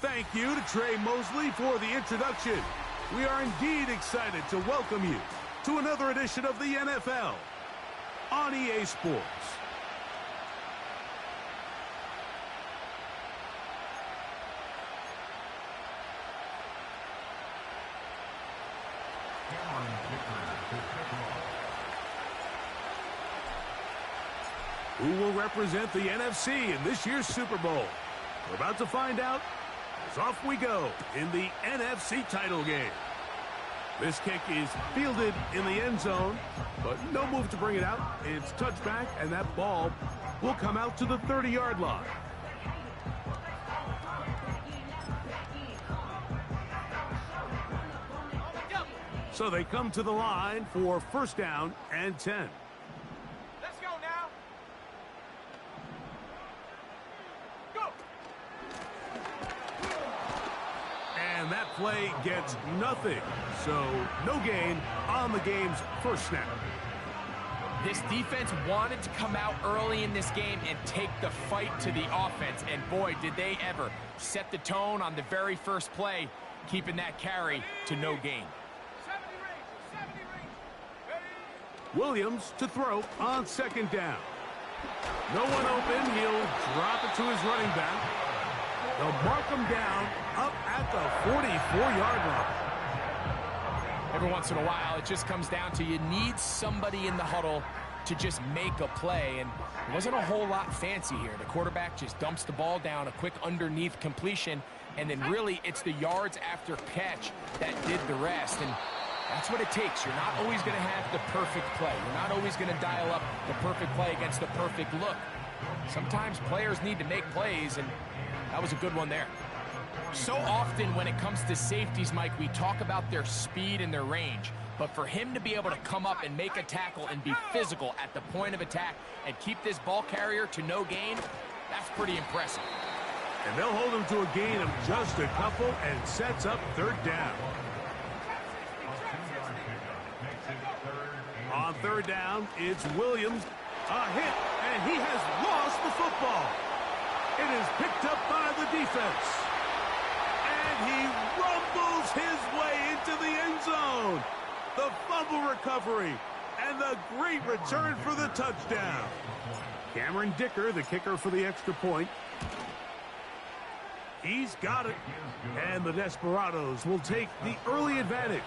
Thank you to Trey Mosley for the introduction. We are indeed excited to welcome you to another edition of the NFL on EA Sports. Who will represent the NFC in this year's Super Bowl? We're about to find out as off we go in the NFC title game. This kick is fielded in the end zone, but no move to bring it out. It's touchback, and that ball will come out to the 30-yard line. So they come to the line for first down and 10. Let's go now. Go. And that play gets nothing. So no gain on the game's first snap. This defense wanted to come out early in this game and take the fight to the offense. And boy, did they ever set the tone on the very first play, keeping that carry to no gain. Williams to throw on second down. No one open. He'll drop it to his running back. They'll mark him down up at the 44-yard line. Every once in a while, it just comes down to you need somebody in the huddle to just make a play. And it wasn't a whole lot fancy here. The quarterback just dumps the ball down, a quick underneath completion, and then really it's the yards after catch that did the rest. And that's what it takes. You're not always going to have the perfect play. You're not always going to dial up the perfect play against the perfect look. Sometimes players need to make plays, and that was a good one there. So often when it comes to safeties, Mike, we talk about their speed and their range. But for him to be able to come up and make a tackle and be physical at the point of attack and keep this ball carrier to no gain, that's pretty impressive. And they'll hold him to a gain of just a couple and sets up third down. On third down, it's Williams. A hit, and he has lost the football. It is picked up by the defense. And he rumbles his way into the end zone. The fumble recovery, and the great return for the touchdown. Cameron Dicker, the kicker for the extra point. He's got it. And the Desperados will take the early advantage.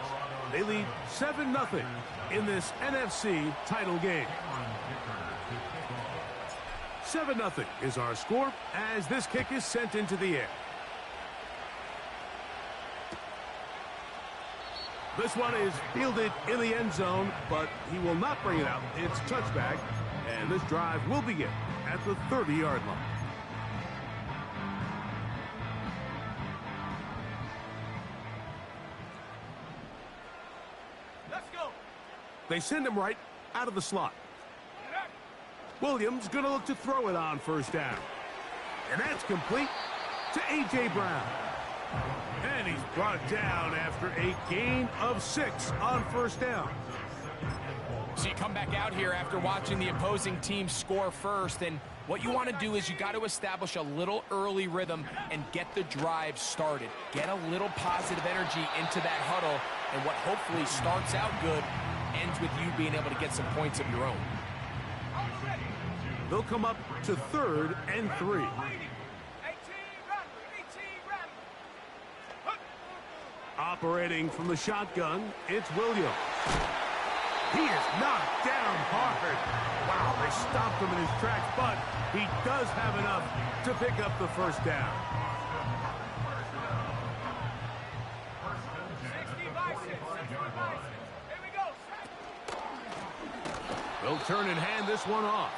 They lead 7-0 in this NFC title game. 7-0 is our score as this kick is sent into the air. This one is fielded in the end zone, but he will not bring it out. It's touchback, and this drive will begin at the 30-yard line. They send him right out of the slot. Williams going to look to throw it on first down. And that's complete to A.J. Brown. And he's brought down after a gain of 6 on first down. So you come back out here after watching the opposing team score first, and what you want to do is you got to establish a little early rhythm and get the drive started. Get a little positive energy into that huddle, and what hopefully starts out good ends with you being able to get some points of your own. They'll come up to 3rd and 3. Operating from the shotgun, it's Williams. He is knocked down hard. Wow, they stopped him in his tracks, but he does have enough to pick up the first down. They'll turn and hand this one off.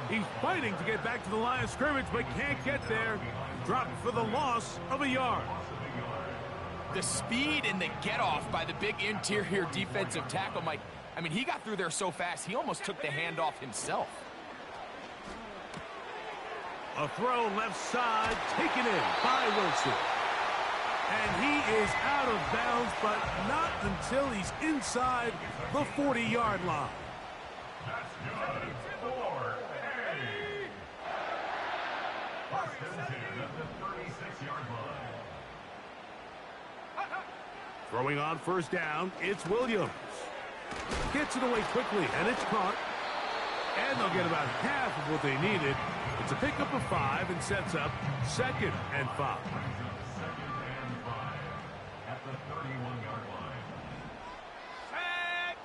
He's fighting to get back to the line of scrimmage, but can't get there. Dropped for the loss of a yard. The speed and the get-off by the big interior defensive tackle, Mike. I mean, he got through there so fast, he almost took the handoff himself. A throw left side, taken in by Wilson. And he is out of bounds, but not until he's inside the 40-yard line. That's good for A. First and 10 at the 36-yard line. Throwing on first down, it's Williams. Gets it away quickly, and it's caught. And they'll get about half of what they needed. It's a pickup of 5 and sets up 2nd and 5. At the 31-yard line. Tag.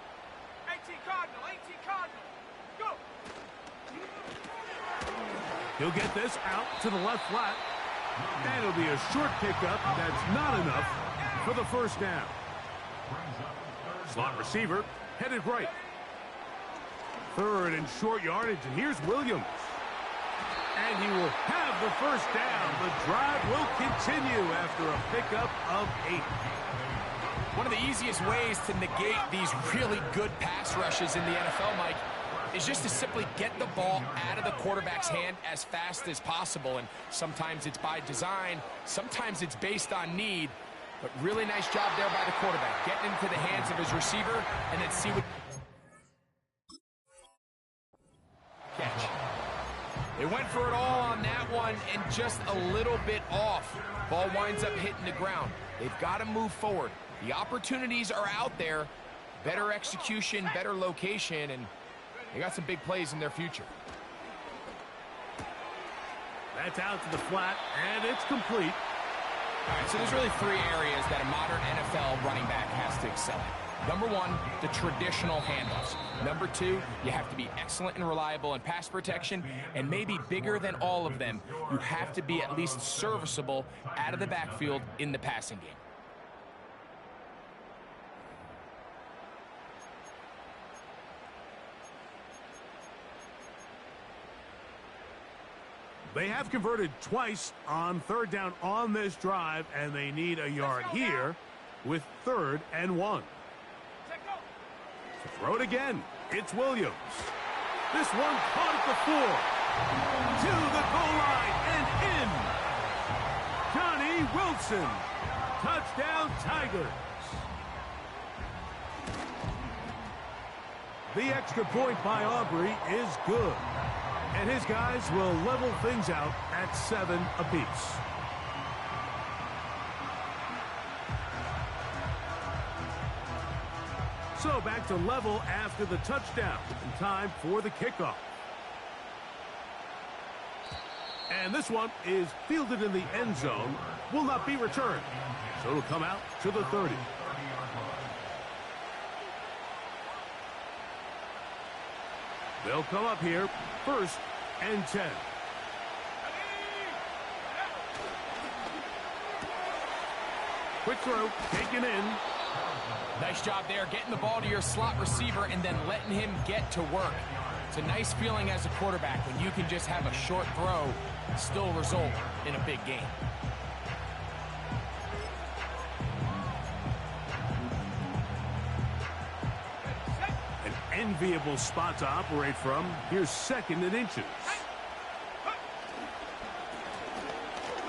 18 Cardinal, 18 Cardinal. Go. He'll get this out to the left flat. And it'll be a short pickup. That's not enough for the first down. Slot receiver headed right. 3rd and short yardage, and here's Williams. And he will have the first down. The drive will continue after a pickup of 8. One of the easiest ways to negate these really good pass rushes in the NFL, Mike, is just to simply get the ball out of the quarterback's hand as fast as possible. And sometimes it's by design, sometimes it's based on need. But really nice job there by the quarterback, getting into the hands of his receiver and then see what... Catch. They went for it all on that one and just a little bit off. Ball winds up hitting the ground. They've got to move forward. The opportunities are out there. Better execution, better location, and they got some big plays in their future. That's out to the flat, and it's complete. All right, so there's really 3 areas that a modern NFL running back has to excel at. Number 1, the traditional handoffs. Number 2, you have to be excellent and reliable in pass protection, and maybe bigger than all of them, you have to be at least serviceable out of the backfield in the passing game. They have converted twice on 3rd down on this drive, and they need a yard here with 3rd and 1. To throw it again, it's Williams. This one caught at the 4. To the goal line and in. Johnny Wilson. Touchdown, Tigers. The extra point by Aubrey is good. And his guys will level things out at 7 apiece. So back to level after the touchdown. And time for the kickoff. And this one is fielded in the end zone. Will not be returned. So it'll come out to the 30. They'll come up here, 1st and 10. Quick throw, taken in. Nice job there, getting the ball to your slot receiver and then letting him get to work. It's a nice feeling as a quarterback when you can just have a short throw still result in a big game. Enviable spot to operate from. Here's 2nd and inches.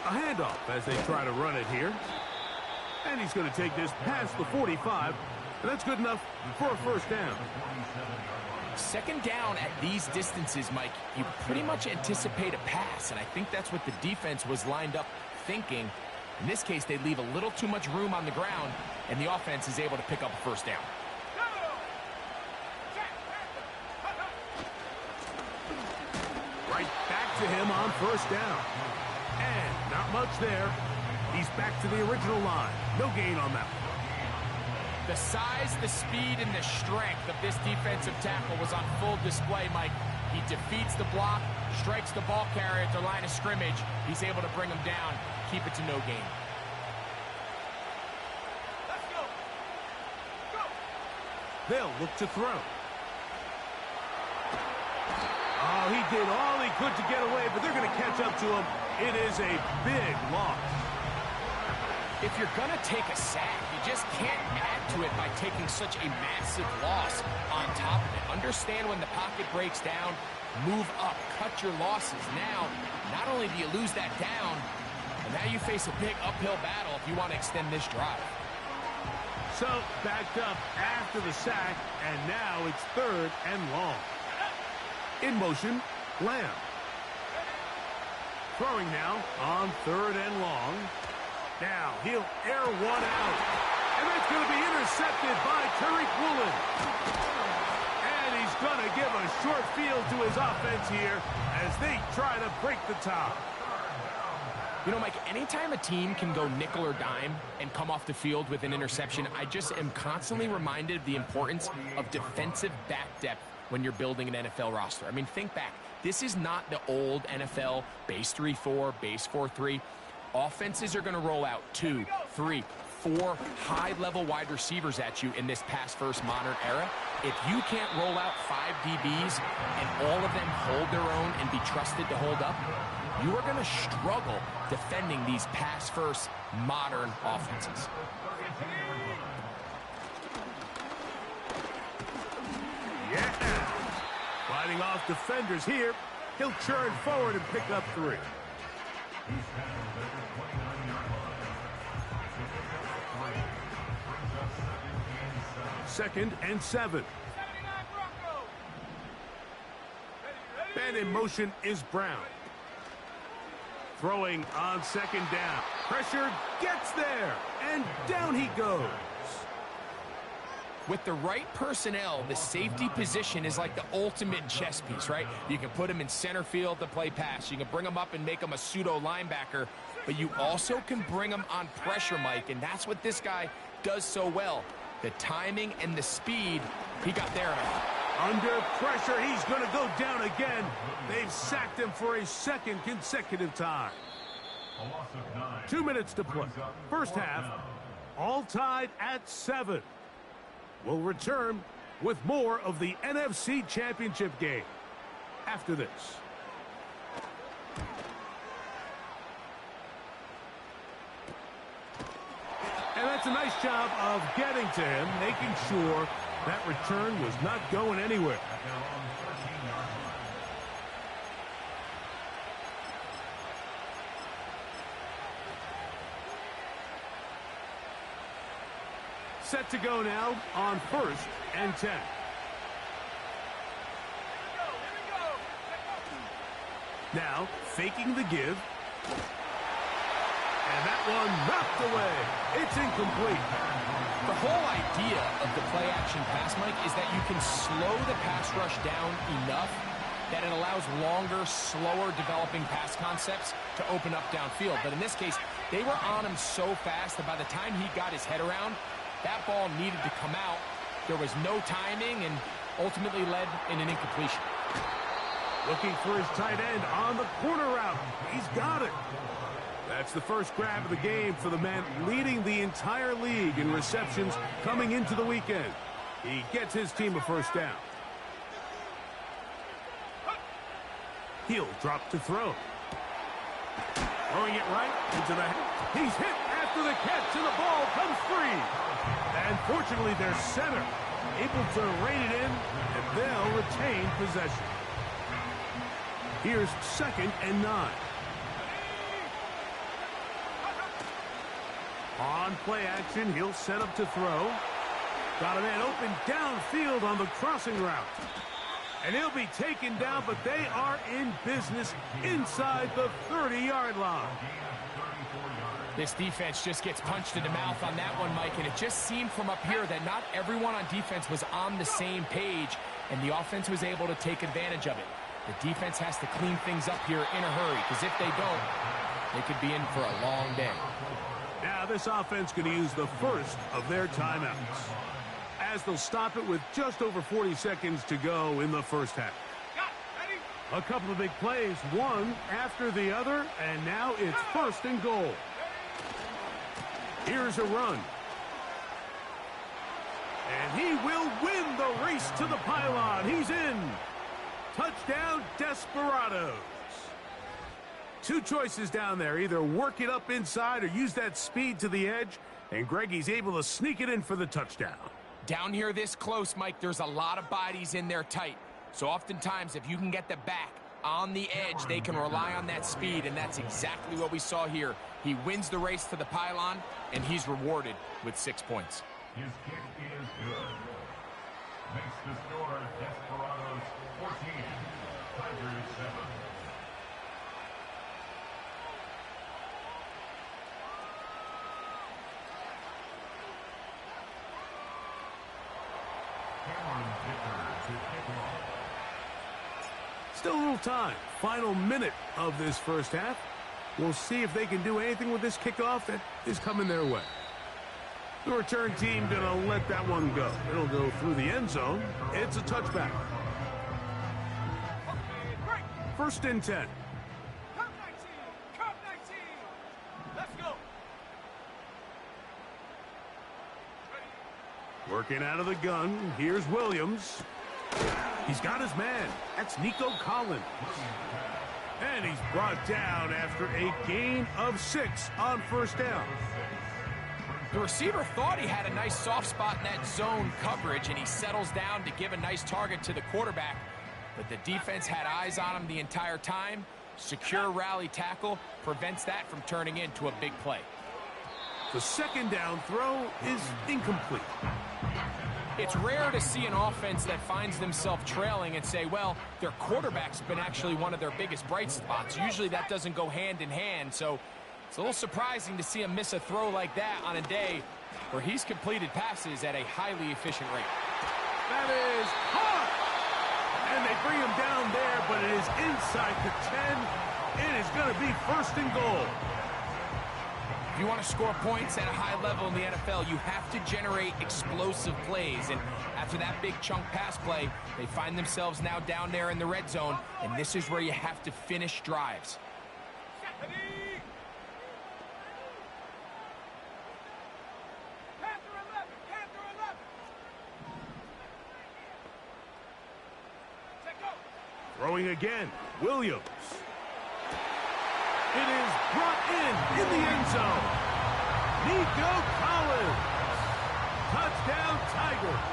A handoff as they try to run it here. And he's going to take this past the 45. And that's good enough for a first down. 2nd down at these distances, Mike, you pretty much anticipate a pass. And I think that's what the defense was lined up thinking. In this case, they leave a little too much room on the ground, and the offense is able to pick up a first down. Right back to him on first down. And not much there. He's back to the original line. No gain on that one. The size, the speed, and the strength of this defensive tackle was on full display, Mike. He defeats the block, strikes the ball carrier at the line of scrimmage. He's able to bring him down, keep it to no gain. Let's go. Go. They'll look to throw. Oh, he did all he could to get away, but they're going to catch up to him. It is a big loss. If you're going to take a sack, you just can't add to it by taking such a massive loss on top of it. Understand when the pocket breaks down, move up, cut your losses. Now, not only do you lose that down, but now you face a big uphill battle if you want to extend this drive. So, backed up after the sack, and now it's 3rd and long. In motion, Lamb. Throwing now on 3rd and long. Now, he'll air one out. And that's going to be intercepted by Tariq Woolen. And he's going to give a short field to his offense here as they try to break the tie. You know, Mike, anytime a team can go nickel or dime and come off the field with an interception, I just am constantly reminded of the importance of defensive back depth when you're building an NFL roster. I mean, think back. This is not the old NFL base 3-4, base 4-3. Offenses are going to roll out 2, 3, 4 high-level wide receivers at you in this pass-first modern era. If you can't roll out 5 DBs and all of them hold their own and be trusted to hold up, you are going to struggle defending these pass-first modern offenses. Yeah. Fighting off defenders here. He'll churn forward and pick up 3. Second and 7. And in motion is Brown. Throwing on second down. Pressure gets there. And down he goes. With the right personnel, the safety position is like the ultimate chess piece, right? You can put him in center field to play pass. You can bring him up and make him a pseudo linebacker, but you also can bring him on pressure, Mike, and that's what this guy does so well. The timing and the speed, he got there. Under pressure, he's going to go down again. They've sacked him for a second consecutive time. 2 minutes to play. First half, all tied at 7. We'll return with more of the NFC Championship game after this. And that's a nice job of getting to him, making sure that return was not going anywhere. Set to go now on 1st and 10. Now, faking the give. And that one knocked away. It's incomplete. The whole idea of the play-action pass, Mike, is that you can slow the pass rush down enough that it allows longer, slower developing pass concepts to open up downfield. But in this case, they were on him so fast that by the time he got his head around, that ball needed to come out. There was no timing and ultimately led in an incompletion. Looking for his tight end on the corner route. He's got it. That's the first grab of the game for the man leading the entire league in receptions coming into the weekend. He gets his team a first down. He'll drop to throw. Throwing it right into the head. He's hit after the catch, and the ball comes free. And fortunately, their center able to rein it in, and they'll retain possession. Here's 2nd and 9. On play action, he'll set up to throw. Got a man open downfield on the crossing route. And he'll be taken down, but they are in business inside the 30-yard line. This defense just gets punched in the mouth on that one, Mike, and it just seemed from up here that not everyone on defense was on the same page, and the offense was able to take advantage of it. The defense has to clean things up here in a hurry, because if they don't, they could be in for a long day. Now this offense going to use the first of their timeouts, as they'll stop it with just over 40 seconds to go in the first half. A couple of big plays, one after the other, and now it's 1st and goal. Here's a run. And he will win the race to the pylon. He's in. Touchdown, Desperados. 2 choices down there. Either work it up inside or use that speed to the edge. And Greggy's able to sneak it in for the touchdown. Down here this close, Mike, there's a lot of bodies in there tight. So oftentimes, if you can get the back on the edge, they can rely on that speed, and that's exactly what we saw here. He wins the race to the pylon, and he's rewarded with 6 points. His kick is good. Makes the score Desperados 14, Tigers 7. Still a little time. Final minute of this first half. We'll see if they can do anything with this kickoff that is coming their way. The return team gonna let that one go. It'll go through the end zone. It's a touchback. First and 10. Come 19! Come 19! Let's go! Working out of the gun. Here's Williams. He's got his man. That's Nico Collins. And he's brought down after a gain of 6 on first down. The receiver thought he had a nice soft spot in that zone coverage, and he settles down to give a nice target to the quarterback. But the defense had eyes on him the entire time. Secure rally tackle prevents that from turning into a big play. The second down throw is incomplete. It's rare to see an offense that finds themselves trailing and say, well, their quarterback's been actually one of their biggest bright spots. Usually that doesn't go hand in hand, so it's a little surprising to see him miss a throw like that on a day where he's completed passes at a highly efficient rate. That is hot! And they bring him down there, but it is inside the 10. It is going to be first and goal. If you want to score points at a high level in the NFL, you have to generate explosive plays. And after that big chunk pass play, they find themselves now down there in the red zone, and this is where you have to finish drives. Throwing again, Williams. It is brought in the end zone. Nico Collins. Touchdown, Tigers.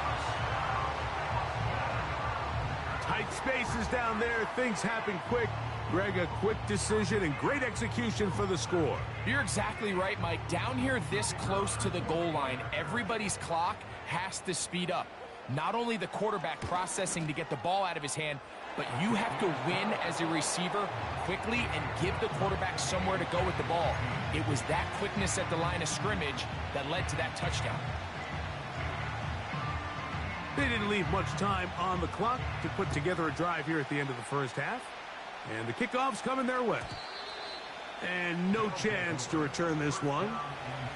Tight spaces down there. Things happen quick. Greg, a quick decision and great execution for the score. You're exactly right, Mike. Down here this close to the goal line, everybody's clock has to speed up. Not only the quarterback processing to get the ball out of his hand, but you have to win as a receiver quickly and give the quarterback somewhere to go with the ball. It was that quickness at the line of scrimmage that led to that touchdown. They didn't leave much time on the clock to put together a drive here at the end of the first half. And the kickoff's coming their way. And no chance to return this one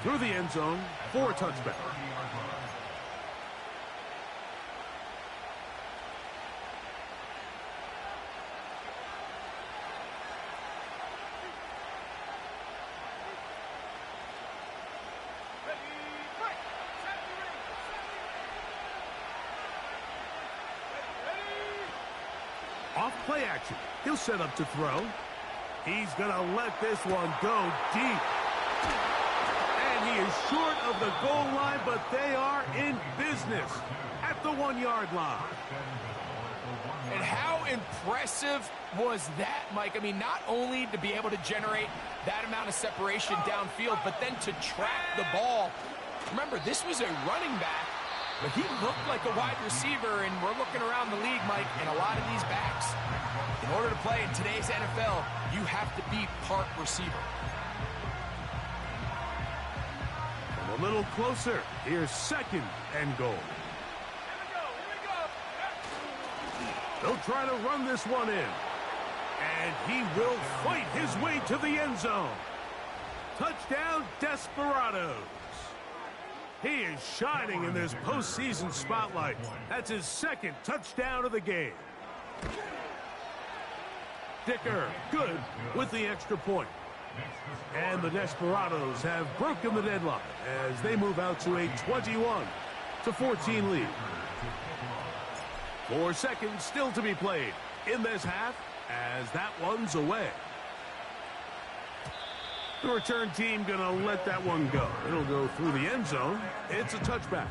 through the end zone for a touchback. Off play action. He'll set up to throw. He's going to let this one go deep. And he is short of the goal line, but they are in business at the 1-yard line. And how impressive was that, Mike? I mean, not only to be able to generate that amount of separation downfield, but then to track the ball. Remember, this was a running back, but he looked like a wide receiver, and we're looking around the league, Mike, and a lot of these backs, in order to play in today's NFL, you have to be part receiver. A little closer. Here's second and goal. They'll try to run this one in. And he will fight his way to the end zone. Touchdown, Desperados. He is shining in this postseason spotlight. That's his second touchdown of the game. Dicker, good with the extra point. And the Desperados have broken the deadlock as they move out to a 21-14 lead. 4 seconds still to be played in this half as that one's away. The return team gonna let that one go. It'll go through the end zone. It's a touchback.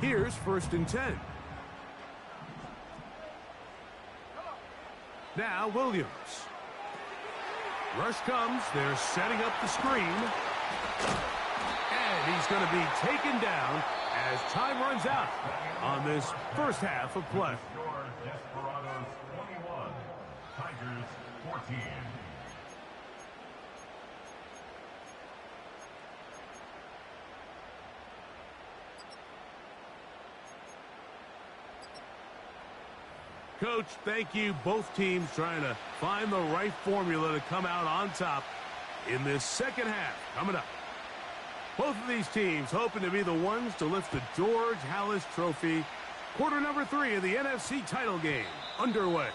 Here's first and 10. Now Williams. Rush comes. They're setting up the screen. And he's going to be taken down as time runs out on this first half of play. Desperados 21, Tigers 14. Coach, thank you. Both teams trying to find the right formula to come out on top in this second half. Coming up, both of these teams hoping to be the ones to lift the George Halas Trophy. Quarter number 3 of the NFC title game underway.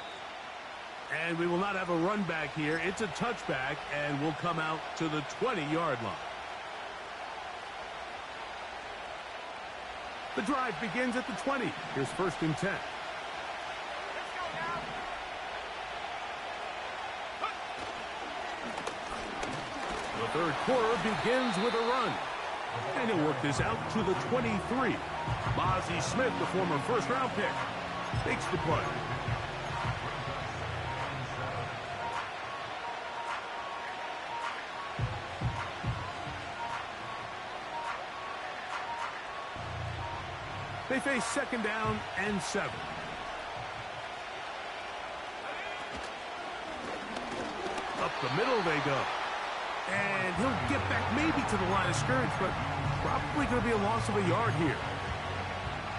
And we will not have a run back here. It's a touchback, and we'll come out to the 20-yard line. The drive begins at the 20. Here's 1st and 10. The third quarter begins with a run. And he'll work this out to the 23. Mozzie Smith, the former first-round pick, makes the play. They face 2nd down and 7. Up the middle they go. And he'll get back maybe to the line of scrimmage, but probably going to be a loss of a yard here.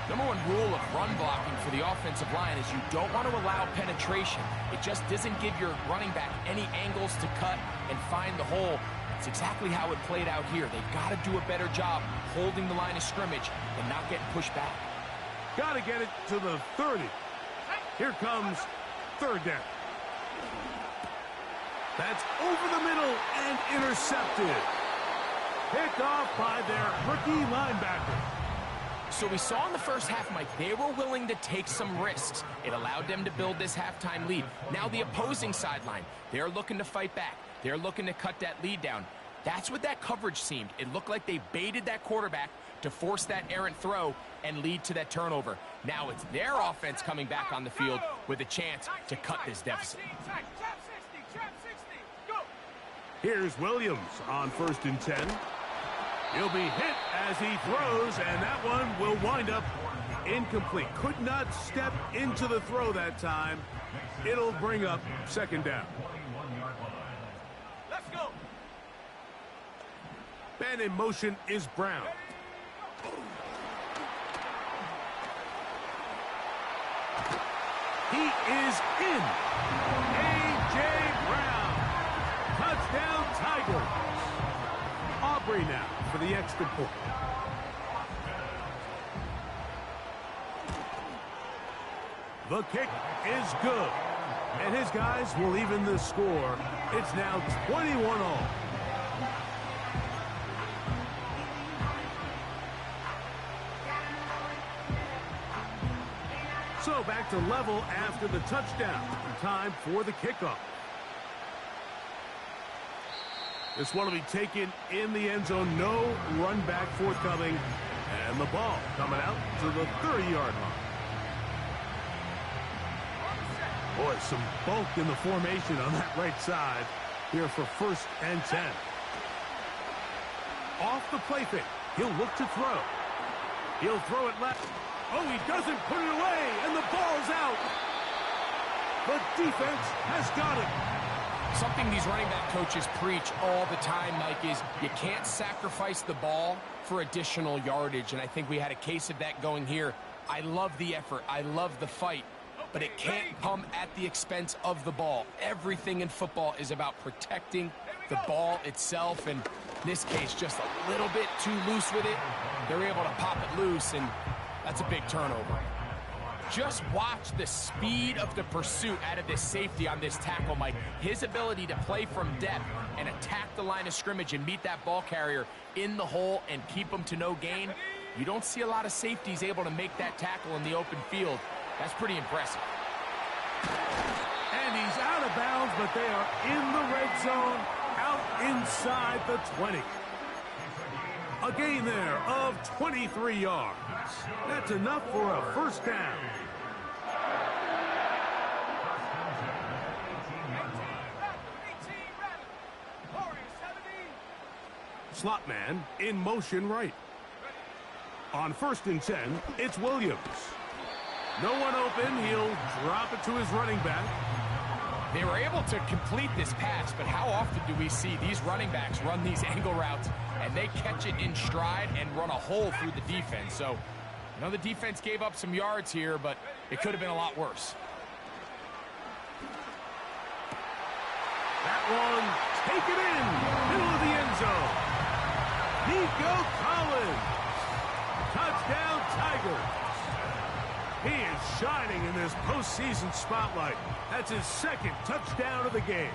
Number 1 rule of run blocking for the offensive line is you don't want to allow penetration. It just doesn't give your running back any angles to cut and find the hole. It's exactly how it played out here. They've got to do a better job holding the line of scrimmage and not getting pushed back. Got to get it to the 30. Here comes 3rd down. That's over the middle and intercepted. Picked off by their rookie linebacker. So we saw in the first half, Mike, they were willing to take some risks. It allowed them to build this halftime lead. Now the opposing sideline, they're looking to fight back. They're looking to cut that lead down. That's what that coverage seemed. It looked like they baited that quarterback to force that errant throw and lead to that turnover. Now it's their offense coming back on the field with a chance to cut this deficit. Here's Williams on 1st and 10. He'll be hit as he throws, and that one will wind up incomplete. Could not step into the throw that time. It'll bring up 2nd down. Let's go. Man in motion is Brown. He is in. A.J. Brown. Touchdown Tigers. Aubrey now for the extra point. The kick is good. And his guys will even the score. It's now 21-all. So back to level after the touchdown. Time for the kickoff. This one will be taken in the end zone. No run back forthcoming. And the ball coming out to the 30-yard line. Boy, some bulk in the formation on that right side here for 1st and 10. Off the play fake. He'll look to throw. He'll throw it left. Oh, he doesn't put it away, and the ball's out. The defense has got it. Something these running back coaches preach all the time, Mike, is you can't sacrifice the ball for additional yardage, and I think we had a case of that going here. I love the effort. I love the fight, but it can't come at the expense of the ball. Everything in football is about protecting the ball itself, and in this case, just a little bit too loose with it. They're able to pop it loose, and that's a big turnover. Just watch the speed of the pursuit out of this safety on this tackle, Mike. His ability to play from depth and attack the line of scrimmage and meet that ball carrier in the hole and keep him to no gain. You don't see a lot of safeties able to make that tackle in the open field. That's pretty impressive. And he's out of bounds, but they are in the red zone, out inside the 20. A gain there of 23 yards. That's enough for a 1st down. Slot man in motion right. On 1st and 10, it's Williams. No one open. He'll drop it to his running back. They were able to complete this pass, but how often do we see these running backs run these angle routes and they catch it in stride and run a hole through the defense? So, I know the defense gave up some yards here, but it could have been a lot worse. That one taken in, middle of the end zone. Nico Collins. Touchdown, Tigers. He is shining in this postseason spotlight. That's his second touchdown of the game.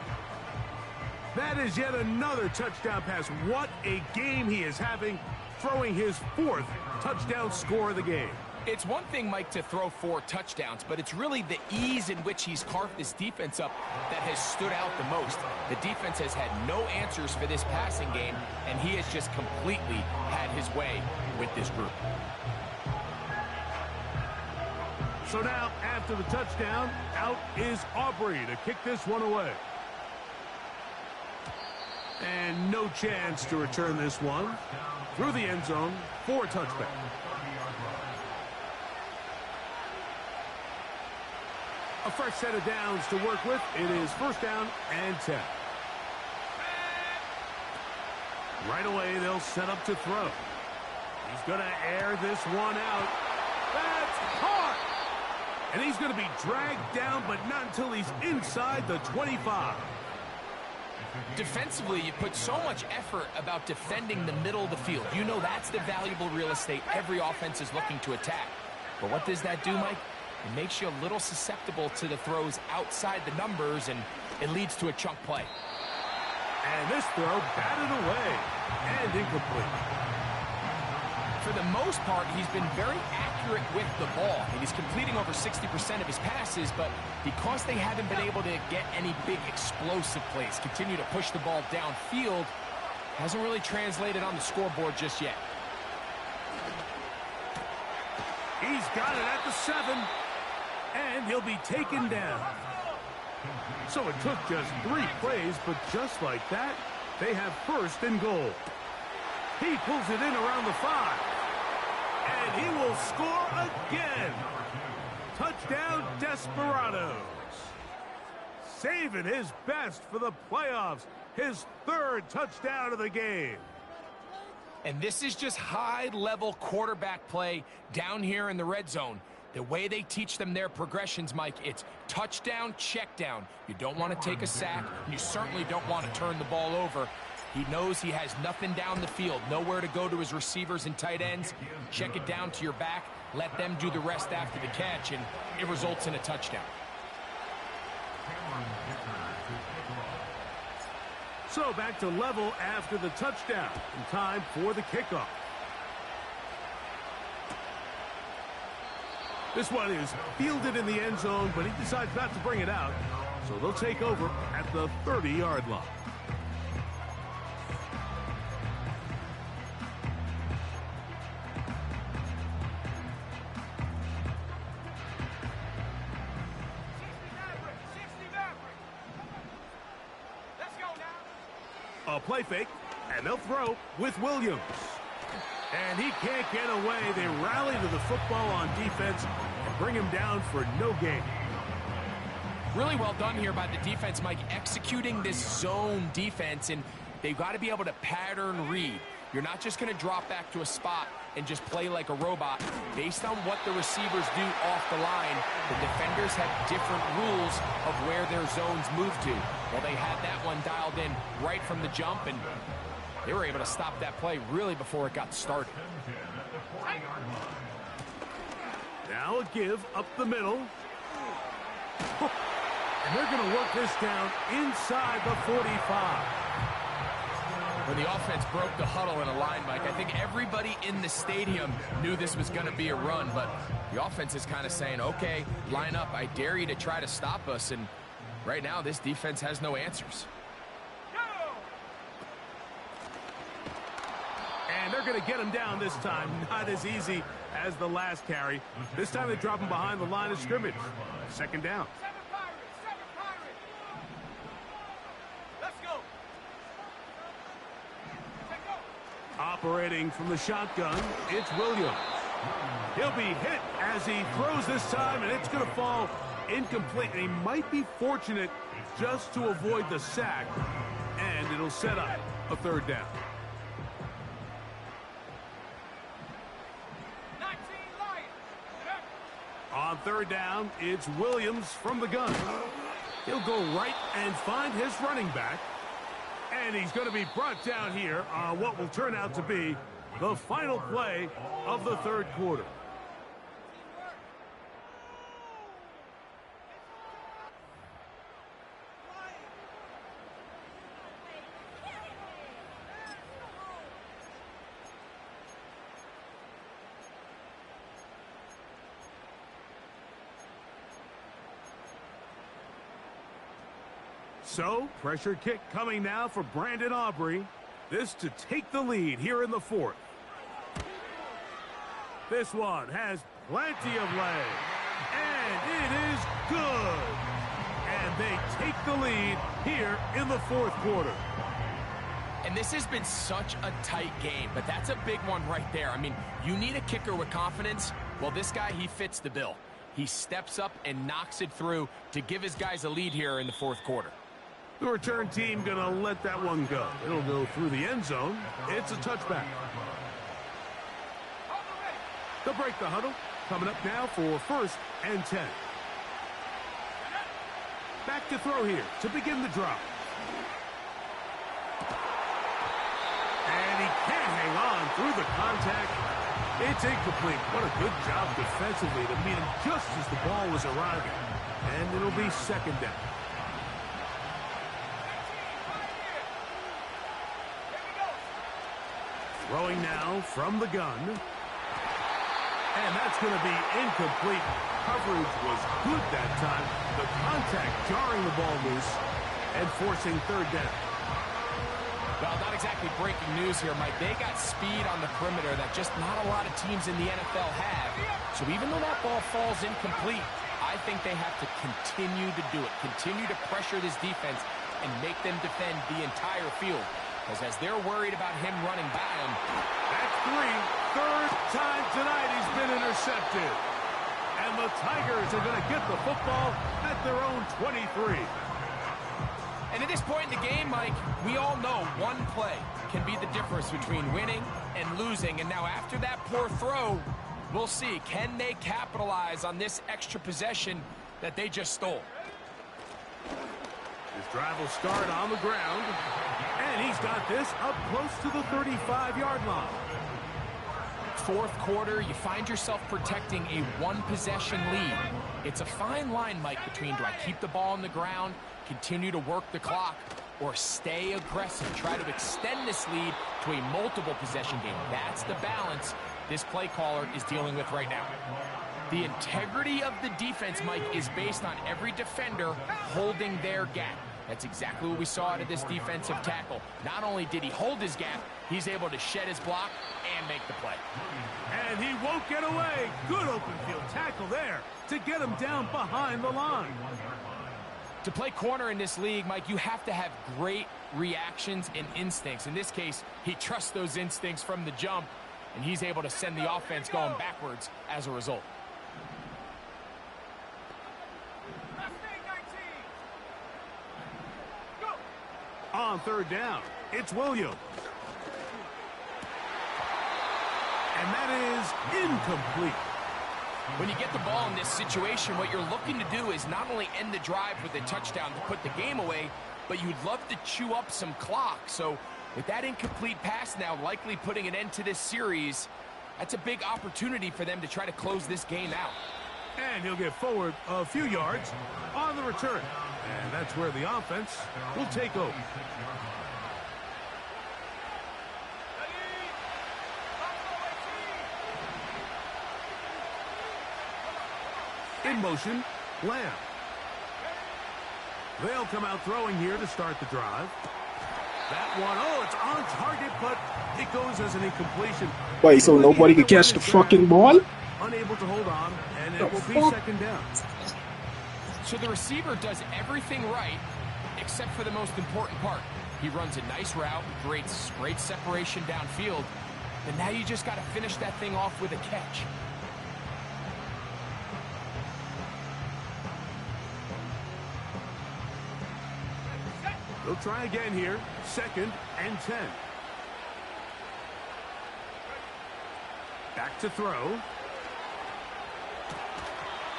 That is yet another touchdown pass. What a game he is having, throwing his fourth touchdown score of the game. It's one thing, Mike, to throw 4 touchdowns, but it's really the ease in which he's carved this defense up that has stood out the most. The defense has had no answers for this passing game, and he has just completely had his way with this group. So now, after the touchdown, out is Aubrey to kick this one away. And no chance to return this one. Through the end zone for a touchback. A fresh set of downs to work with. It is first down and 10. Right away, they'll set up to throw. He's going to air this one out. That's hard. And he's going to be dragged down, but not until he's inside the 25. Defensively, you put so much effort about defending the middle of the field. You know that's the valuable real estate every offense is looking to attack. But what does that do, Mike? It makes you a little susceptible to the throws outside the numbers, and it leads to a chunk play. And this throw batted away and incomplete. For the most part, he's been very accurate with the ball. And he's completing over 60% of his passes, but because they haven't been able to get any big explosive plays, continue to push the ball downfield, hasn't really translated on the scoreboard just yet. He's got it at the 7, and he'll be taken down. So it took just 3 plays, but just like that, they have first and goal. He pulls it in around the 5. And he will score again. Touchdown, Desperados. Saving his best for the playoffs. His 3rd touchdown of the game. And this is just high-level quarterback play down here in the red zone. The way they teach them their progressions, Mike, it's touchdown, check down. You don't want to take a sack, and you certainly don't want to turn the ball over. He knows he has nothing down the field, nowhere to go to his receivers and tight ends. Check it down to your back, let them do the rest after the catch, and it results in a touchdown. So back to level after the touchdown, in time for the kickoff. This one is fielded in the end zone, but he decides not to bring it out, so they'll take over at the 30-yard line. A play fake, and they'll throw with Williams. And he can't get away. They rally to the football on defense and bring him down for no gain. Really well done here by the defense, Mike, executing this zone defense, and they've got to be able to pattern read. You're not just going to drop back to a spot and just play like a robot. Based on what the receivers do off the line, the defenders have different rules of where their zones move to. Well, they had that one dialed in right from the jump, and they were able to stop that play really before it got started. Now a give up the middle. And they're going to work this down inside the 45. When the offense broke the huddle in a line, Mike, I think everybody in the stadium knew this was going to be a run, but the offense is kind of saying, okay, line up, I dare you to try to stop us, and right now this defense has no answers. And they're going to get him down this time. Not as easy as the last carry. This time they drop him behind the line of scrimmage. Second down. Operating from the shotgun, it's Williams. He'll be hit as he throws this time, and it's going to fall incomplete. And he might be fortunate just to avoid the sack, and it'll set up a 3rd down. On 3rd down, it's Williams from the gun. He'll go right and find his running back. And he's going to be brought down here on what will turn out to be the final play of the third quarter. So, pressure kick coming now for Brandon Aubrey. This to take the lead here in the fourth. This one has plenty of leg. And it is good. And they take the lead here in the fourth quarter. And this has been such a tight game, but that's a big one right there. I mean, you need a kicker with confidence. Well, this guy, he fits the bill. He steps up and knocks it through to give his guys a lead here in the fourth quarter. The return team going to let that one go. It'll go through the end zone. It's a touchback. They'll break the huddle. Coming up now for 1st and 10. Back to throw here to begin the drop. And he can't hang on through the contact. It's incomplete. What a good job defensively to meet him just as the ball was arriving. And it'll be 2nd down. Throwing now from the gun. And that's going to be incomplete. Coverage was good that time. The contact jarring the ball loose and forcing 3rd down. Well, not exactly breaking news here, Mike. They got speed on the perimeter that just not a lot of teams in the NFL have. So even though that ball falls incomplete, I think they have to continue to do it. Continue to pressure this defense and make them defend the entire field. Because as they're worried about him running by them. That's 3rd time tonight he's been intercepted. And the Tigers are going to get the football at their own 23. And at this point in the game, Mike, we all know one play can be the difference between winning and losing. And now after that poor throw, we'll see. Can they capitalize on this extra possession that they just stole? His drive will start on the ground. And he's got this up close to the 35-yard line. Fourth quarter, you find yourself protecting a one-possession lead. It's a fine line, Mike, between do I keep the ball on the ground, continue to work the clock, or stay aggressive, try to extend this lead to a multiple possession game. That's the balance this play caller is dealing with right now. The integrity of the defense, Mike, is based on every defender holding their gap. That's exactly what we saw out of this defensive tackle. Not only did he hold his gap, he's able to shed his block and make the play. And he won't get away. Good open field tackle there to get him down behind the line. To play corner in this league, Mike, you have to have great reactions and instincts. In this case, he trusts those instincts from the jump, and he's able to send the offense going backwards as a result. On 3rd down, it's Williams. And that is incomplete. When you get the ball in this situation, what you're looking to do is not only end the drive with a touchdown to put the game away, but you'd love to chew up some clock. So with that incomplete pass now likely putting an end to this series, that's a big opportunity for them to try to close this game out. And he'll get forward a few yards on the return. And that's where the offense will take over. In motion, Lamb. They'll come out throwing here to start the drive. That one, oh, it's on target, but it goes as an incompletion. Wait, so nobody can catch the fucking ball? Unable to hold on, and it will be 2nd down. So the receiver does everything right, except for the most important part. He runs a nice route, creates great separation downfield, and now you just got to finish that thing off with a catch. They'll try again here, 2nd and 10. Back to throw.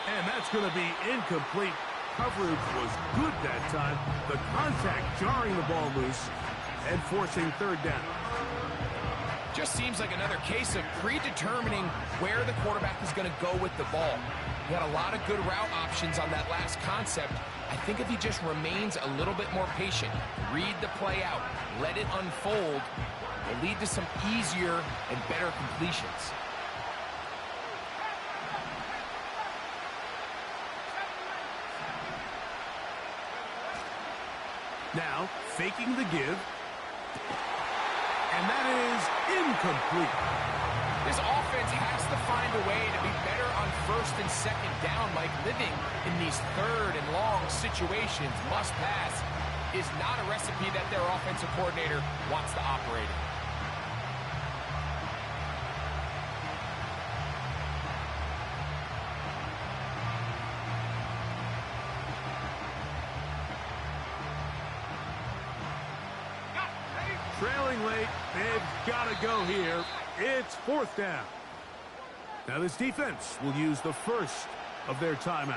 And that's going to be incomplete. coverage was good that time. The contact jarring the ball loose and forcing third down. Just seems like another case of predetermining where the quarterback is going to go with the ball. He had a lot of good route options on that last concept. I think if he just remains a little bit more patient, read the play out, let it unfold, will lead to some easier and better completions. Now, faking the give. And that is incomplete. This offense has to find a way to be better on first and second down. Like, living in these third and long situations, must pass, is not a recipe that their offensive coordinator wants to operate in. Trailing late, they've got to go here. It's fourth down. Now this defense will use the first of their timeouts.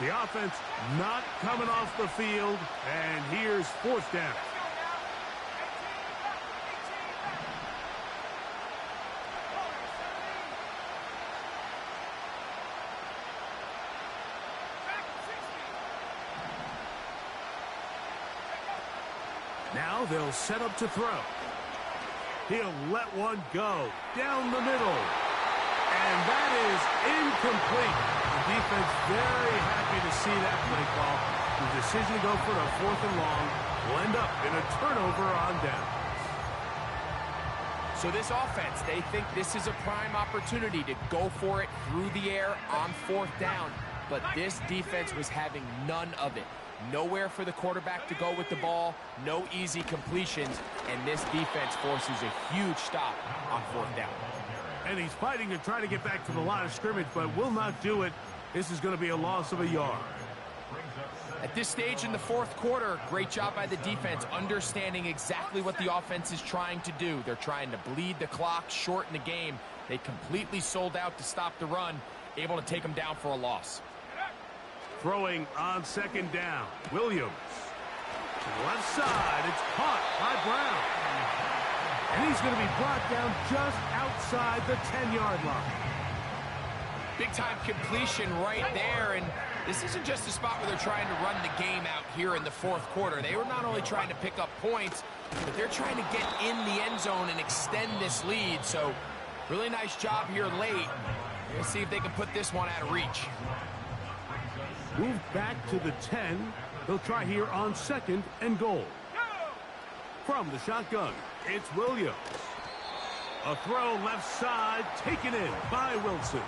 The offense not coming off the field, and here's fourth down. Now they'll set up to throw. He'll let one go down the middle. And that is incomplete. The defense very happy to see that play call. The decision to go for the fourth and long will end up in a turnover on down. So this offense, they think this is a prime opportunity to go for it through the air on fourth down. But this defense was having none of it. Nowhere for the quarterback to go with the ball, no easy completions, and this defense forces a huge stop on fourth down. And he's fighting to try to get back to the line of scrimmage, but will not do it. This is going to be a loss of a yard. At this stage in the fourth quarter, great job by the defense, understanding exactly what the offense is trying to do. They're trying to bleed the clock, shorten the game. They completely sold out to stop the run, able to take them down for a loss. Throwing on second down, Williams. To the left side, it's caught by Brown. And he's going to be brought down just outside the 10-yard line. Big-time completion right there, and this isn't just a spot where they're trying to run the game out here in the fourth quarter. They were not only trying to pick up points, but they're trying to get in the end zone and extend this lead. So, really nice job here late. Let's see if they can put this one out of reach. Move back to the 10. They'll try here on second and goal. From the shotgun, it's Williams. A throw left side, taken in by Wilson.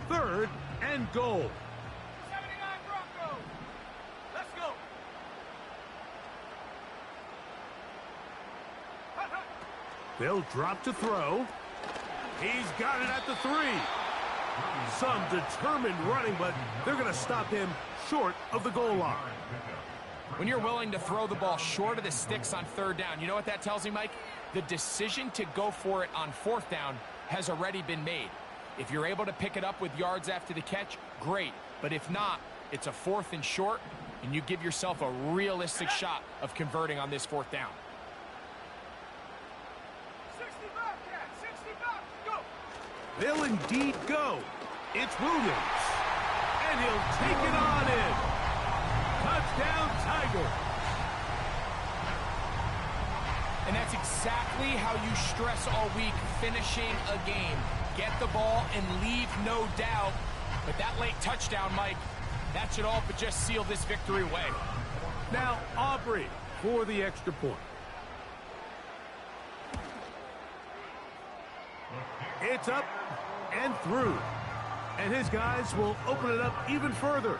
Third and goal. 79 Broncos. Let's go. They'll drop to throw. He's got it at the 3. Some determined running, but they're going to stop him short of the goal line. When you're willing to throw the ball short of the sticks on third down, you know what that tells me, Mike? The decision to go for it on fourth down has already been made. If you're able to pick it up with yards after the catch, great. But if not, it's a fourth and short, and you give yourself a realistic shot of converting on this fourth down. 60 Bobcat, 60 Bob, go. They'll indeed go. It's Williams. And he'll take it on in. Touchdown, Tiger. And that's exactly how you stress all week, finishing a game. Get the ball and leave no doubt. But that late touchdown, Mike, that should all but just seal this victory away. Now, Aubrey for the extra point. It's up and through. And his guys will open it up even further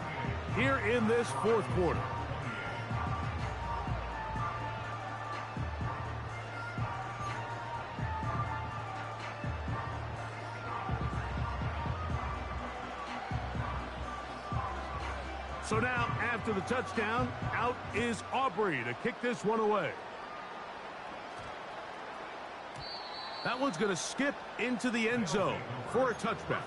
here in this fourth quarter. So now, after the touchdown, out is Aubrey to kick this one away. That one's going to skip into the end zone for a touchback.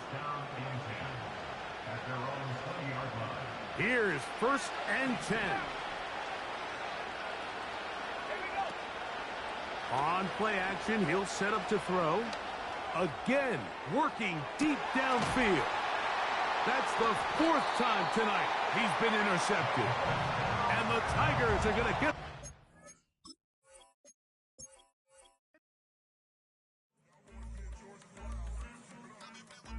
Here's 1st and 10. On play action, he'll set up to throw. Again, working deep downfield. That's the 4th time tonight he's been intercepted. And the Tigers are going to get...